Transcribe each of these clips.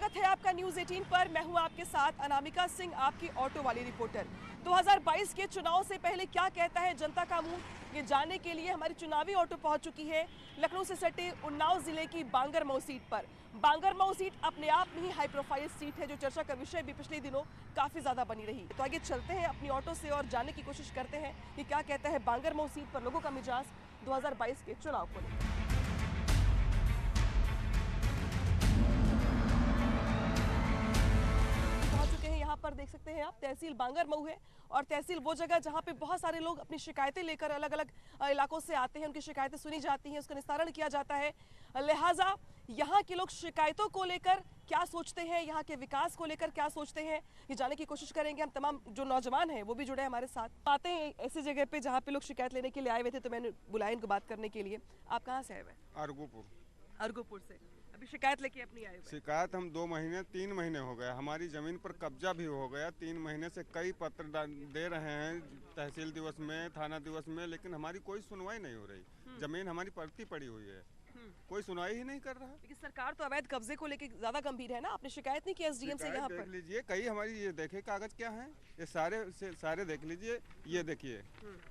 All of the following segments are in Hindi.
स्वागत है आपका न्यूज़ 18 पर। मैं हूं आपके साथ अनामिका सिंह, आपकी ऑटो वाली रिपोर्टर। 2022 के चुनाव से पहले क्या कहता है जनता का मुंह, ये जानने के लिए हमारी चुनावी ऑटो पहुंच चुकी है लखनऊ से सटे उन्नाव जिले की बांगरमऊ सीट पर। बांगरमऊ सीट अपने आप में ही हाई प्रोफाइल सीट है, जो चर्चा का विषय भी पिछले दिनों काफी ज्यादा बनी रही। तो आगे चलते हैं अपनी ऑटो से और जानने की कोशिश करते हैं कि क्या कहता है बांगरमऊ सीट पर लोगों का मिजाज 2022 के चुनाव को लेकर। यहाँ पर देख सकते हैं आप, तहसील बांगरमऊ है और तहसील वो जगह जहाँ पे बहुत सारे लोग अपनी शिकायतें लेकर अलग अलग इलाकों से आते हैं, उनकी शिकायतें सुनी जाती हैं, उसका निस्तारण किया जाता है। लिहाजा यहाँ के लोग शिकायतों को लेकर क्या सोचते हैं, यहाँ के विकास को लेकर क्या सोचते हैं, ये जानने की कोशिश करेंगे। हम तमाम जो नौजवान हैं वो भी जुड़े हमारे साथ। आते हैं ऐसी जगह पे जहाँ पे लोग शिकायत लेने के लिए आए हुए थे, तो मैंने बुलाया इनको बात करने के लिए। आप कहाँ से आए हुए? अर्गोपुर से। अभी शिकायत लेके अपनी आए हुए? शिकायत हम 2 महीने 3 महीने हो गए, हमारी ज़मीन पर कब्जा भी हो गया। 3 महीने से कई पत्र दे रहे हैं तहसील दिवस में, थाना दिवस में, लेकिन हमारी कोई सुनवाई नहीं हो रही। ज़मीन हमारी पड़ती पड़ी हुई है, कोई सुनवाई ही नहीं कर रहा। लेकिन सरकार तो अवैध कब्जे को लेकर ज्यादा गंभीर है ना, आपने शिकायत नहीं की एसडीएम से? यहाँ पर देख लीजिए, कई हमारी ये देखे कागज क्या है, ये सारे देख लीजिए। ये देखिए,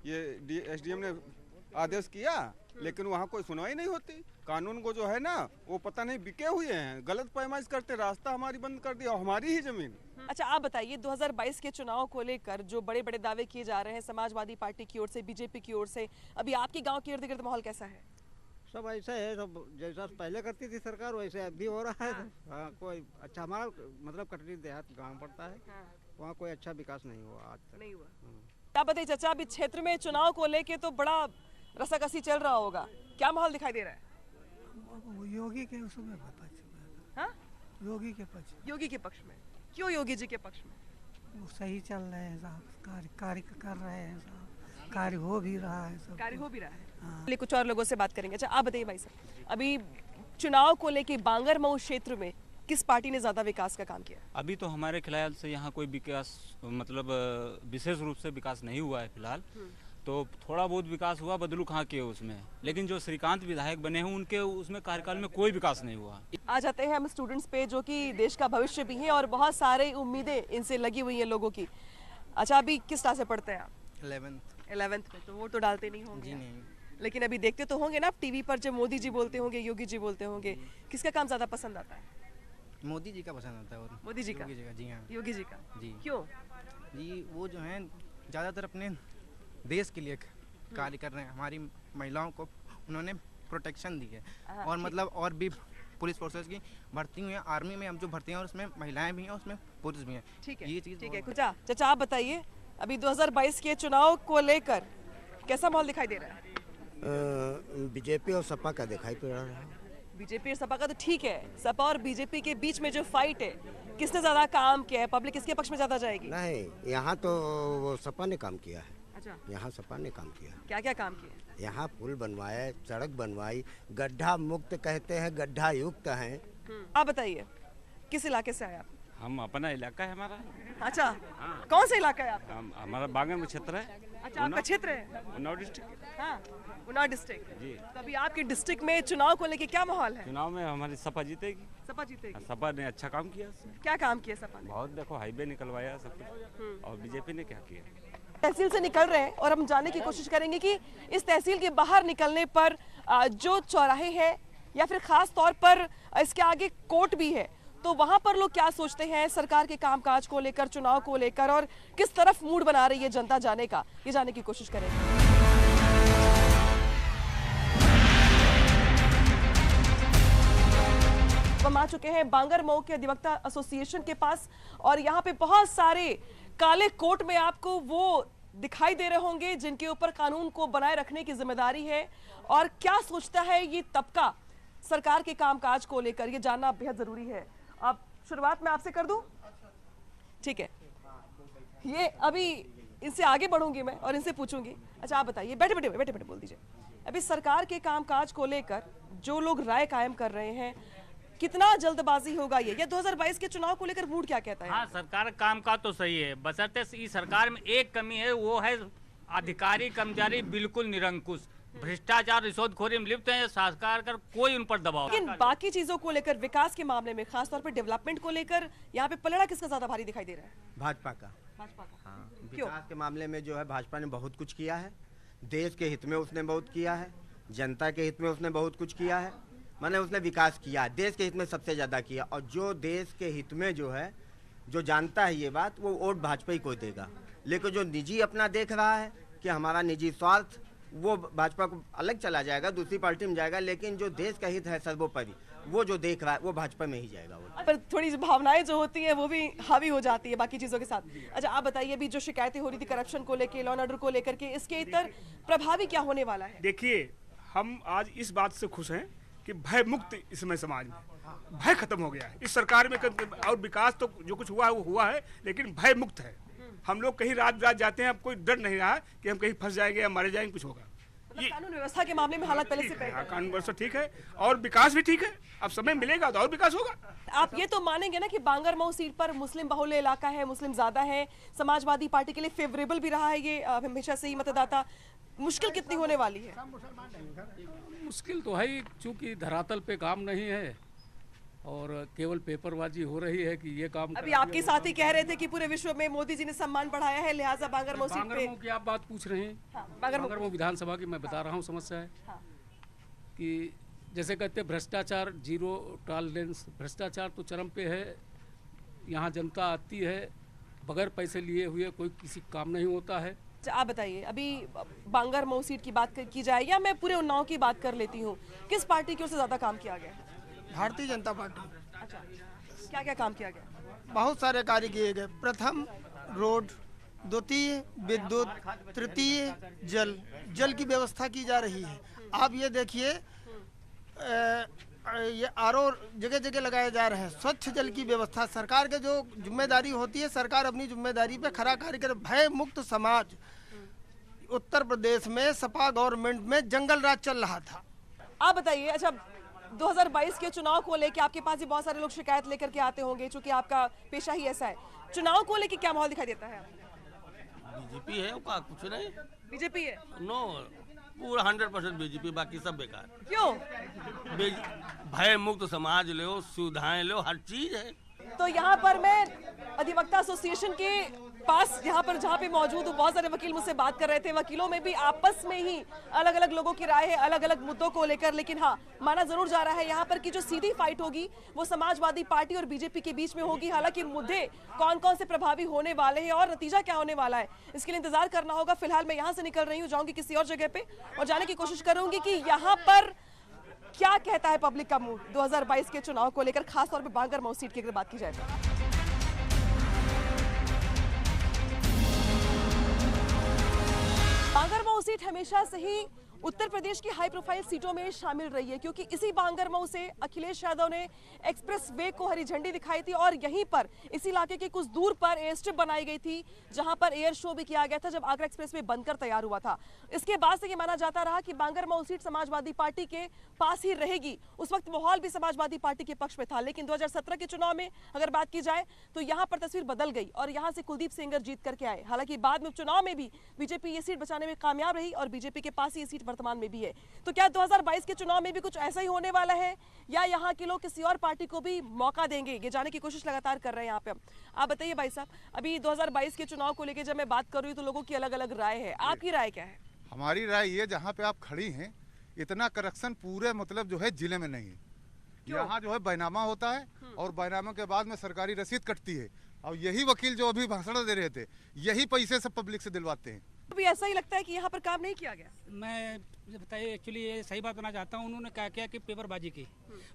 ये एसडीएम ने आदेश किया, लेकिन वहाँ कोई सुनवाई नहीं होती। कानून को जो है ना, वो पता नहीं बिके हुए हैं, गलत पैमाइश करते, रास्ता हमारी बंद कर दिया, हमारी ही जमीन। अच्छा, आप बताइए 2022 के चुनाव को लेकर जो बड़े बड़े दावे किए जा रहे हैं समाजवादी पार्टी की ओर से, बीजेपी की ओर से, अभी आपके गांव के इर्द गिर्द माहौल कैसा है? सब ऐसा है, सब जैसा पहले करती थी सरकार वैसे अब भी हो रहा है। हाँ, कोई अच्छा, हमारा मतलब कटरी देहात गाँव पड़ता है, वहाँ कोई अच्छा विकास नहीं हुआ आज तक। नहीं हुआ। आप बताइए चाचा, अभी क्षेत्र में चुनाव को लेके तो बड़ा रसाकसी चल रहा होगा, क्या माहौल दिखाई दे रहा है? योगी के उसमें हाँ? योगी के पक्ष, योगी के पक्ष में। क्यों योगी जी के पक्ष में? वो सही चल रहे हैं साहब, कार्य कर रहे हैं साहब, कार्य हो भी रहा है, सब कार्य हो भी रहा है। हाँ। कुछ और लोगों से बात करेंगे। अच्छा, आप बताइए भाई साहब, अभी चुनाव को लेके बांगरमऊ क्षेत्र में किस पार्टी ने ज्यादा विकास का काम किया? अभी तो हमारे ख्याल से यहाँ कोई विकास मतलब विशेष रूप से विकास नहीं हुआ है फिलहाल। तो थोड़ा बहुत विकास हुआ बदलू खां के उसमें, लेकिन जो श्रीकांत विधायक बने हैं उनके उसमें कार्यकाल में कोई विकास नहीं हुआ। आ जाते हैं हम स्टूडेंट्स पे, जो कि देश का भविष्य भी है और बहुत सारे उम्मीदें इनसे लगी हुई हैं लोगों की। अच्छा, अभी किस क्लास से पढ़ते हैं आप? 11th में। तो वोट तो डालते नहीं होंगे? जी नहीं। लेकिन अभी देखते तो होंगे ना टीवी पर, जब मोदी जी बोलते होंगे, योगी जी बोलते होंगे, किसका काम ज्यादा पसंद आता है? मोदी जी का पसंद आता है। और मोदी जी का? जी हाँ। योगी जी का? जी। क्यों? जी, वो जो है ज़्यादातर अपने देश के लिए कार्य कर रहे हैं। हमारी महिलाओं को उन्होंने प्रोटेक्शन दी है, और मतलब और भी पुलिस फोर्सेस की भर्ती हुई है। आर्मी में हम जो भर्ती हैं, और उसमें महिलाएं भी हैं, उसमें पुरुष भी हैं। ठीक है, ये चीज़ ठीक है। चाचा आप बताइए, अभी 2022 के चुनाव को लेकर कैसा माहौल दिखाई दे रहा है? बीजेपी और सपा का दिखाई पड़ रहा है। बीजेपी और सपा का तो ठीक है, सपा और बीजेपी के बीच में जो फाइट है, किसने ज्यादा काम किया है, पब्लिक किसके पक्ष में ज्यादा जाएगी? नहीं, यहाँ तो वो सपा ने काम किया है। अच्छा, यहाँ सपा ने काम किया। क्या क्या काम किया? यहाँ पुल बनवाए, सड़क बनवाई, गड्ढा मुक्त कहते हैं, गड्ढा युक्त है। आप बताइए किस इलाके से आए आप? हम अपना इलाका है हमारा। अच्छा, कौन सा इलाका है आपका? हमारा बांगरमऊ क्षेत्र है। अच्छा, आपका क्षेत्र है? उन्नाव डिस्ट्रिक्ट। हाँ, उन्नाव डिस्ट्रिक्ट जी। तो अभी आपके डिस्ट्रिक्ट में चुनाव को लेके क्या माहौल है? चुनाव में हमारी सपा जीतेगी। सपा जीतेगी? सपा ने अच्छा काम किया। क्या काम किया सपा ने? बहुत, देखो हाईवे निकलवाया सब कुछ। और बीजेपी ने क्या किया? तहसील से निकल रहे हैं और हम जानने की कोशिश करेंगे कि इस तहसील के बाहर निकलने पर जो चौराहे हैं, या फिर खास तौर पर इसके आगे कोर्ट भी है, तो वहां पर लोग क्या सोचते हैं सरकार के कामकाज को लेकर, चुनाव को लेकर, और किस तरफ मूड बना रही है जनता जाने का, ये जानने की कोशिश करेंगे। हम आ चुके हैं बांगरमऊ के अधिवक्ता एसोसिएशन के पास, और यहाँ पे बहुत सारे काले कोट में आपको वो दिखाई दे रहे होंगे जिनके ऊपर कानून को बनाए रखने की जिम्मेदारी है, और क्या सोचता है ये तबका सरकार के कामकाज को लेकर, ये जानना बेहद जरूरी है। अब शुरुआत में आपसे कर दूं? ठीक है, ये अभी इनसे आगे बढ़ूंगी मैं और इनसे पूछूंगी। अच्छा, आप बताइए, बैठे बोल दीजिए, अभी सरकार के कामकाज को लेकर जो लोग राय कायम कर रहे हैं, कितना जल्दबाजी होगा ये, या 2022 के चुनाव को लेकर मूड क्या कहता है? हाँ, सरकार काम का तो सही है, बशर्ते इस सरकार में एक कमी है, वो है अधिकारी कर्मचारी बिल्कुल निरंकुश। भ्रष्टाचार रिश्वतखोरी में लिप्त हैं, सरकार का कोई उन पर दबाव लेकिन बाकी चीजों को लेकर, विकास के मामले में खासतौर पर डेवलपमेंट को लेकर यहाँ पे पलड़ा किसका ज्यादा भारी दिखाई दे रहा है? भाजपा का। भाजपा का। हाँ, क्यों? विकास के मामले में जो है भाजपा ने बहुत कुछ किया है, देश के हित में उसने बहुत किया है, जनता के हित में उसने बहुत कुछ किया है, माने उसने विकास किया है, देश के हित में सबसे ज़्यादा किया। और जो देश के हित में जो है, जो जानता है ये बात, वो वोट भाजपा ही को देगा। लेकिन जो निजी अपना देख रहा है कि हमारा निजी स्वार्थ, वो भाजपा को अलग चला जाएगा, दूसरी पार्टी में जाएगा। लेकिन जो देश का हित है सर्वोपरि, वो जो देख रहा है वो भाजपा में ही जाएगा। वो पर थोड़ी सी भावनाएं जो होती हैं वो भी हावी हो जाती है बाकी चीजों के साथ। अच्छा, आप बताइए, अभी जो शिकायतें हो रही थी करप्शन को लेके, लॉ एंड ऑर्डर को लेकर के, इसके इतर प्रभावी क्या होने वाला है? देखिए, हम आज इस बात से खुश हैं कि भय मुक्त इस समय समाज में भय खत्म हो गया है इस सरकार में। और विकास तो जो कुछ हुआ है वो हुआ है, लेकिन भय मुक्त है। हम लोग कहीं रात रात जाते हैं, अब कोई डर नहीं रहा कि हम कहीं फंस जाएंगे या मारे जाएंगे, कुछ होगा। मतलब कानून व्यवस्था के मामले में हालात पहले से बेहतर है। कानून व्यवस्था ठीक है और विकास भी ठीक है। अब समय मिलेगा तो और विकास होगा। आप ये तो मानेंगे ना कि बांगरमऊ सीट पर मुस्लिम बहुल्य इलाका है, मुस्लिम ज्यादा है, समाजवादी पार्टी के लिए फेवरेबल भी रहा है ये हमेशा से ही मतदाता। मुश्किल कितनी होने वाली है? मुश्किल तो है ही, चूंकि धरातल पे काम नहीं है और केवल पेपरबाजी हो रही है कि ये काम। अभी आपके साथी कह रहे थे कि पूरे विश्व में मोदी जी ने सम्मान बढ़ाया है, लिहाजा बांगरमऊ सीट पे। बांगरमऊ की आप बात पूछ रहे हैं? हाँ, बांगरमऊ विधानसभा की मैं बता रहा हूँ समस्या है। हाँ। कि जैसे कहते हैं भ्रष्टाचार जीरो टॉलरेंस, भ्रष्टाचार तो चरम पे है। यहाँ जनता आती है, बगैर पैसे लिए हुए कोई किसी काम नहीं होता है। आप बताइए, अभी बांगरमऊ सीट की बात की जाए या मैं पूरे उन्नाव की बात कर लेती हूँ, किस पार्टी की ओर से ज्यादा काम किया गया? भारतीय जनता पार्टी। अच्छा, क्या क्या काम किया गया? बहुत सारे कार्य किए गए। प्रथम रोड, द्वितीय विद्युत, तृतीय जल की व्यवस्था की जा रही है। आप ये देखिए, ये आरओ जगह जगह लगाए जा रहे हैं। स्वच्छ जल की व्यवस्था सरकार के जो जिम्मेदारी होती है, सरकार अपनी जिम्मेदारी पे खरा कार्य करे। भय मुक्त समाज, उत्तर प्रदेश में सपा गवर्नमेंट में जंगल राज चल रहा था। आप बताइए, अच्छा 2022 के चुनाव को लेकर आपके पास भी बहुत सारे लोग शिकायत लेकर के आते होंगे, चूंकि आपका पेशा ही ऐसा है। चुनाव को लेकर क्या माहौल दिखाई देता है? बीजेपी है का कुछ नहीं, बीजेपी है? नो, पूरा 100% बीजेपी, बाकी सब बेकार। क्यों? भय मुक्त समाज लो, सुविधाएं लो, हर चीज है। तो यहाँ पर मैं अधिवक्ता एसोसिएशन के पास यहाँ पर जहाँ पे मौजूद हूँ, बहुत सारे वकील मुझसे बात कर रहे थे। वकीलों में भी आपस में ही अलग अलग लोगों की राय है, अलग अलग मुद्दों को लेकर। लेकिन हाँ, माना जरूर जा रहा है यहाँ पर कि जो सीधी फाइट होगी वो समाजवादी पार्टी और बीजेपी के बीच में होगी। हालांकि मुद्दे कौन कौन से प्रभावी होने वाले हैं और नतीजा क्या होने वाला है, इसके लिए इंतजार करना होगा। फिलहाल मैं यहाँ से निकल रही हूँ, जाऊंगी किसी और जगह पे और जाने की कोशिश करूंगी कि यहाँ पर क्या कहता है पब्लिक का मूड 2022 के चुनाव को लेकर, खासतौर पर बांगरमऊ सीट की अगर बात की जाए तो। बांगरमऊ सीट हमेशा से ही उत्तर प्रदेश की हाई प्रोफाइल सीटों में शामिल रही है, क्योंकि इसी बांगरमऊ से अखिलेश यादव ने एक्सप्रेस वे को हरी झंडी दिखाई थी और यहीं पर इस इलाके के कुछ दूर पर एयर स्ट्रिप बनाई गई थी, जहां पर एयर शो भी किया गया था जब आगरा एक्सप्रेस वे बनकर तैयार हुआ था। इसके बाद से ये माना जाता रहा कि बांगरमऊ सीट समाजवादी पार्टी के पास ही रहेगी। उस वक्त माहौल भी समाजवादी पार्टी के पक्ष में था, लेकिन 2017 के चुनाव में अगर बात की जाए तो यहाँ पर तस्वीर बदल गई और यहाँ से कुलदीप सेंगर जीत करके आए। हालांकि बाद में चुनाव में भी बीजेपी ये सीट बचाने में कामयाब रही और बीजेपी के पास ही ये सीट वर्तमान में भी है। तो क्या 2022 के चुनाव में भी कुछ ऐसा ही होने वाला है या यहाँ के लोग किसी और पार्टी को भी मौका देंगे, ये जाने की कोशिश लगातार कर रहे हैं यहाँ पे। आप बताइए भाई साहब, अभी 2022 के चुनाव को लेकर जब मैं बात कर रही हूँ तो लोगों की अलग अलग राय है, आपकी राय क्या है? हमारी राय ये, जहाँ पे आप खड़ी हैं इतना करप्शन पूरे मतलब जो है जिले में नहीं है। यहाँ जो है बैनामा होता है और बैनामा के बाद में सरकारी रसीद कटती है और यही वकील जो अभी भाषण दे रहे थे यही पैसे सब पब्लिक से दिलवाते हैं। अभी ऐसा ही लगता है कि यहाँ पर काम नहीं किया गया। मैं बताइए, एक्चुअली ये सही बात बताना चाहता हूँ। उन्होंने क्या किया कि पेपरबाजी की,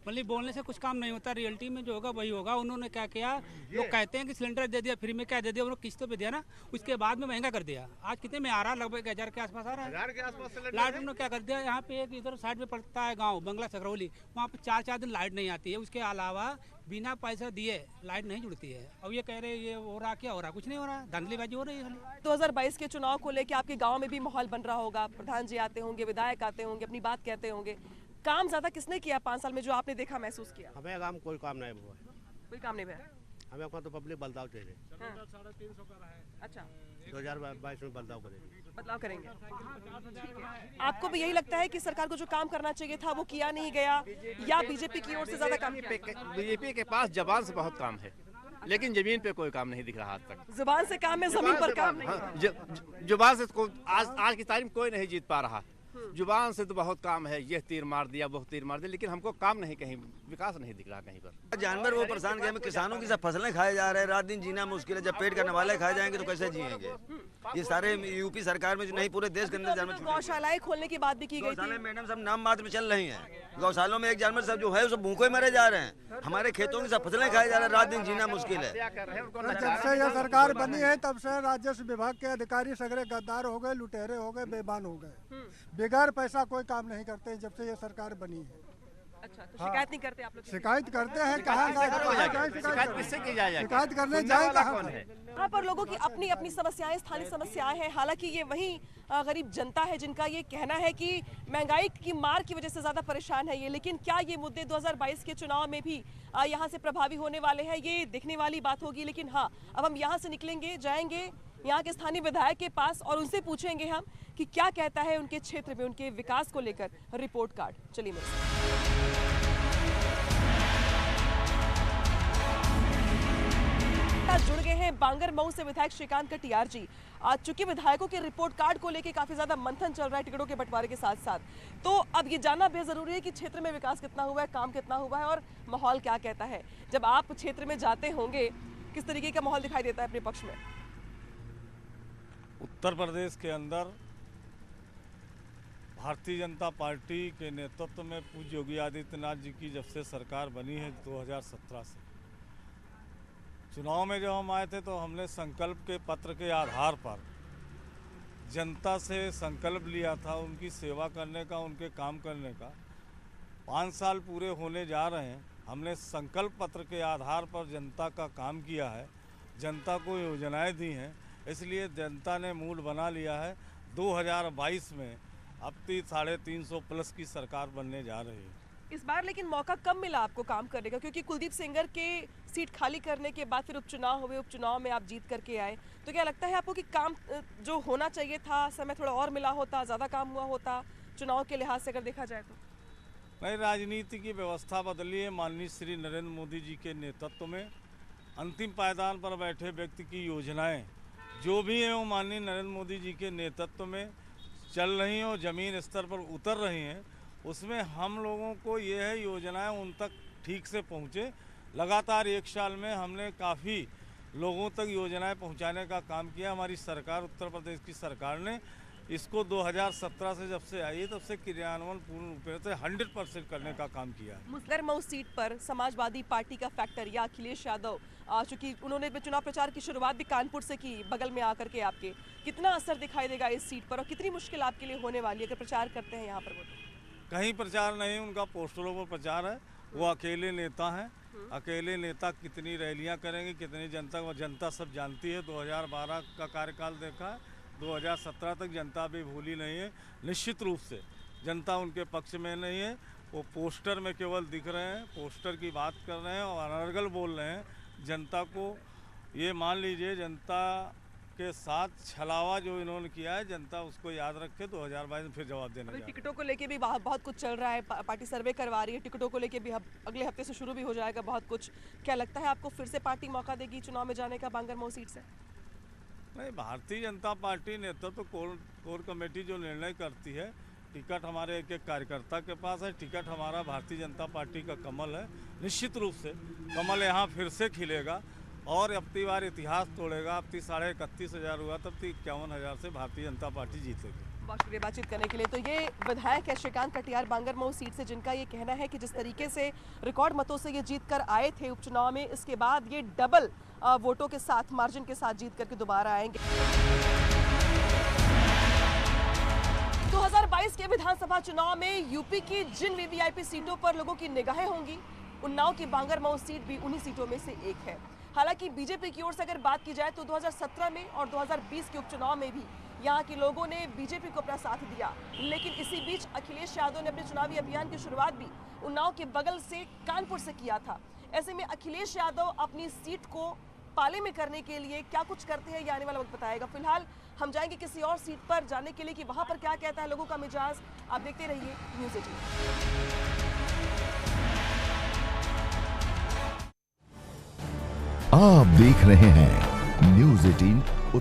मतलब बोलने से कुछ काम नहीं होता, रियलिटी में जो होगा वही होगा। उन्होंने क्या किया, लोग कहते हैं कि सिलेंडर दे दिया फ्री में, क्या दे दिया, उन्होंने किस्तों पे दिया ना, उसके बाद में महंगा कर दिया। आज कितने में आ रहा, लगभग 1000 के आसपास आ रहा है। 1000 के आसपास लाइट उन्होंने क्या कर दिया, यहाँ पे एक इधर साइड में पड़ता है गाँव बंगला सकरौली, वहाँ पे 4-4 दिन लाइट नहीं आती है। उसके अलावा बिना पैसा दिए लाइट नहीं जुड़ती है। अब ये कह रहे ये हो रहा, क्या हो रहा, कुछ नहीं हो रहा, धांधलीबाजी हो रही है। 2022 के चुनाव को लेकर आपके गांव में भी माहौल बन रहा होगा, प्रधान जी आते होंगे, विधायक आते होंगे, अपनी बात कहते होंगे। काम ज्यादा किसने किया 5 साल में जो आपने देखा, महसूस किया? हमें काम कोई काम नहीं हुआ, कोई काम नहीं हुआ। हमें वहाँ तो पब्लिक बदलाव चाहिए। 350 का है। अच्छा, 2022 में बदलाव करेंगे। बदलाव करेंगे। ठीक है। आपको भी यही लगता है कि सरकार को जो काम करना चाहिए था वो किया नहीं गया, या बीजेपी की ओर से ज्यादा काम किया? बीजेपी के पास जबान से बहुत काम है, लेकिन जमीन पे कोई काम नहीं दिख रहा आज तक। जुबान से काम है, जमीन पर काम नहीं। हाँ, जुबान से आज की तारीख कोई नहीं जीत पा रहा। जुबान से तो बहुत काम है, ये तीर मार दिया, वो तीर मार दिया, लेकिन हमको काम नहीं, कहीं विकास नहीं दिख रहा कहीं पर। जानवर वो परेशान गए, किसानों की सब फसलें खाए जा रहे हैं, रात दिन जीना मुश्किल है। जब पेट का नवाले खाए जाएंगे तो कैसे जिएंगे? ये सारे यूपी सरकार में जो नहीं, पूरे देश के अंदर जानवर। गौशालाएं खोलने की बात भी की गई थी। मैडम सब नाम मात्र में चल रही हैं। गौशालों में एक जानवर सब जो है सब भूखे मरे जा रहे हैं। हमारे खेतों की सब फसलें खाए जा रहे हैं, रात दिन जीना मुश्किल है। जब से यह सरकार बनी है तब से राजस्व विभाग के अधिकारी सगरे गद्दार हो गए, लुटेरे हो गए, बेईमान हो गए। बेकार पैसा कोई काम नहीं करते जब से ये सरकार बनी है। अच्छा, तो शिकायत नहीं करते आप लोग? शिकायत करते हैं, कहाँ शिकायत किससे की जाए? शिकायत करने जाए कहाँ? यहाँ पर लोगों की अपनी अपनी समस्याएं, स्थानीय समस्याएं हैं। हालांकि ये वही गरीब जनता है जिनका ये कहना है कि महंगाई की मार की वजह से ज्यादा परेशान है ये। लेकिन क्या ये मुद्दे 2022 के चुनाव में भी यहाँ से प्रभावी होने वाले हैं, ये देखने वाली बात होगी। लेकिन हाँ, अब हम यहाँ से निकलेंगे, जाएंगे यहाँ के स्थानीय विधायक के पास और उनसे पूछेंगे हम कि क्या कहता है उनके क्षेत्र में उनके विकास को लेकर रिपोर्ट कार्ड। चलिए मेरे साथ जुड़ गए हैं बांगर मऊ से विधायक श्रीकांत कटियार जी। आज चूंकि विधायकों के रिपोर्ट कार्ड को लेकर काफी ज्यादा मंथन चल रहा है टिकटों के बंटवारे के साथ साथ, तो अब ये जानना बेहद जरूरी है कि क्षेत्र में विकास कितना हुआ है, काम कितना हुआ है और माहौल क्या कहता है। जब आप क्षेत्र में जाते होंगे, किस तरीके का माहौल दिखाई देता है अपने पक्ष में? उत्तर प्रदेश के अंदर भारतीय जनता पार्टी के नेतृत्व में पूज्य योगी आदित्यनाथ जी की जब से सरकार बनी है 2017 से, चुनाव में जब हम आए थे तो हमने संकल्प के पत्र के आधार पर जनता से संकल्प लिया था उनकी सेवा करने का, उनके काम करने का। 5 साल पूरे होने जा रहे हैं, हमने संकल्प पत्र के आधार पर जनता का काम किया है, जनता को योजनाएं दी हैं। इसलिए जनता ने मूड बना लिया है 2022 में अब 350 प्लस की सरकार बनने जा रही है। इस बार लेकिन मौका कम मिला आपको काम करने का, क्योंकि कुलदीप सेंगर के सीट खाली करने के बाद फिर उपचुनाव हुए, उपचुनाव में आप जीत करके आए। तो क्या लगता है आपको कि काम जो होना चाहिए था, समय थोड़ा और मिला होता, ज़्यादा काम हुआ होता चुनाव के लिहाज से अगर देखा जाए तो? नहीं, राजनीति की व्यवस्था बदली है। माननीय श्री नरेंद्र मोदी जी के नेतृत्व में अंतिम पायदान पर बैठे व्यक्ति की योजनाएं जो भी हैं वो माननीय नरेंद्र मोदी जी के नेतृत्व में चल रही हैं और ज़मीन स्तर पर उतर रही हैं। उसमें हम लोगों को ये है योजनाएं उन तक ठीक से पहुँचे। लगातार 1 साल में हमने काफ़ी लोगों तक योजनाएं पहुंचाने का काम किया। हमारी सरकार, उत्तर प्रदेश की सरकार ने इसको 2017 से जब से आई है तब से क्रियान्वयन पूर्ण रूप से 100% करने का काम किया है। मुसलर मऊ सीट पर समाजवादी पार्टी का फैक्टर या अखिलेश यादव, चूंकि उन्होंने चुनाव प्रचार की शुरुआत भी कानपुर से की, बगल में आकर के आपके, कितना असर दिखाई देगा इस सीट पर और कितनी मुश्किल आपके लिए होने वाली है अगर प्रचार करते हैं यहाँ पर? वो कहीं प्रचार नहीं, उनका पोस्टरों पर प्रचार है। वो अकेले नेता हैं। अकेले नेता कितनी रैलियां करेंगे, कितनी जनता सब जानती है। 2012 का कार्यकाल देखा है, 2017 तक जनता भी भूली नहीं है। निश्चित रूप से जनता उनके पक्ष में नहीं है। वो पोस्टर में केवल दिख रहे हैं, पोस्टर की बात कर रहे हैं और अनर्गल बोल रहे हैं। जनता को ये मान लीजिए, जनता के साथ छलावा जो इन्होंने किया है, जनता उसको याद रखे। 2022 में फिर जवाब देना। टिकटों को लेके भी बहुत कुछ चल रहा है, पार्टी सर्वे करवा रही है, टिकटों को लेके भी अगले हफ्ते से शुरू भी हो जाएगा बहुत कुछ। क्या लगता है आपको फिर से पार्टी मौका देगी चुनाव में जाने का बांगर मऊ सीट से? नहीं, भारतीय जनता पार्टी नेतृत्व कोर कमेटी जो निर्णय करती है, टिकट हमारे एक एक कार्यकर्ता के पास है। टिकट हमारा भारतीय जनता पार्टी का कमल है। निश्चित रूप से कमल यहाँ फिर से खिलेगा और अब की बार इतिहास तोड़ेगा। अब 31,500 हुआ, तब 51,000 से भारतीय जनता पार्टी जीतेगी। बहुत शुक्रिया बातचीत करने के लिए। तो ये विधायक है श्रीकांत कटियार बांगर मऊ सीट से, जिनका ये कहना है कि जिस तरीके से रिकॉर्ड मतों से ये जीत कर आए थे उपचुनाव में, इसके बाद ये डबल वोटों के साथ, मार्जिन के साथ जीत करके दोबारा आएंगे। 2022 के विधानसभा चुनाव में यूपी की जिन वीवीआईपी सीटों पर लोगों की निगाहें होंगी, उन्नाव की बांगर मऊ सीट भी उन्हीं सीटों में से एक है। हालांकि बीजेपी की ओर से अगर बात की जाए तो 2017 में और 2020 के उपचुनाव में भी यहाँ के लोगों ने बीजेपी को अपना साथ दिया। लेकिन इसी बीच अखिलेश यादव ने अपने चुनावी अभियान की शुरुआत भी उन्नाव के बगल से कानपुर से किया था। ऐसे में अखिलेश यादव अपनी सीट को पाले में करने के लिए क्या कुछ करते हैं, ये आने वाला वक्त बताएगा। फिलहाल हम जाएंगे किसी और सीट पर जानने के लिए कि वहां पर क्या कहता है लोगों का मिजाज। आप देखते रहिए न्यूज़ 18। आप देख रहे हैं न्यूज़ 18